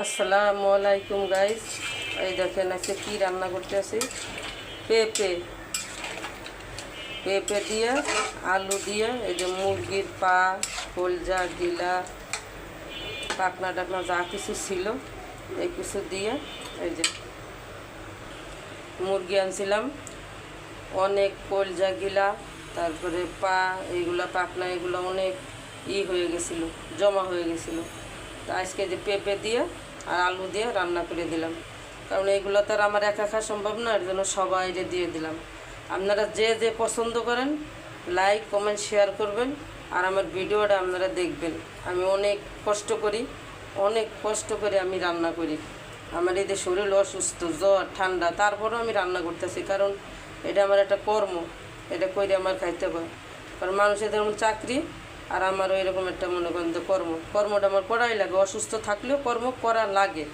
আসসালামু আলাইকুম গাইস। এই দেখেন আজকে কি রান্না করতে আছি। পেঁপে পেঁপে দিয়ে আলু দিয়ে এই যে মুরগির পা, কলজা, গিলা, পাকনা টাকনা যা কিছু ছিল এই কিছু দিয়ে এই যে মুরগি আনছিলাম, অনেক কলজা, গিলা, তারপরে পা, এইগুলা পাকনা, এগুলো অনেক হয়ে গেছিলো, জমা হয়ে গেছিলো। তো আজকে যে পেঁপে দিয়ে আর আলু দিয়ে রান্না করে দিলাম, কারণ এইগুলো তো আর আমার একা খাওয়া সম্ভব না, এর জন্য সবাইরে দিয়ে দিলাম। আপনারা যে যে পছন্দ করেন লাইক কমেন্ট শেয়ার করবেন, আর আমার ভিডিওটা আপনারা দেখবেন। আমি অনেক কষ্ট করে আমি রান্না করি। আমার এই যে শরীর অসুস্থ, জ্বর, ঠান্ডা, তারপরেও আমি রান্না করতেছি, কারণ এটা আমার একটা কর্ম, এটা করে আমার খাইতে হয়। কারণ মানুষের যেমন চাকরি, আর আমারও এরকম একটা মনে করেন যে কর্মটা আমার করাই লাগে। অসুস্থ থাকলেও কর্ম করা লাগে।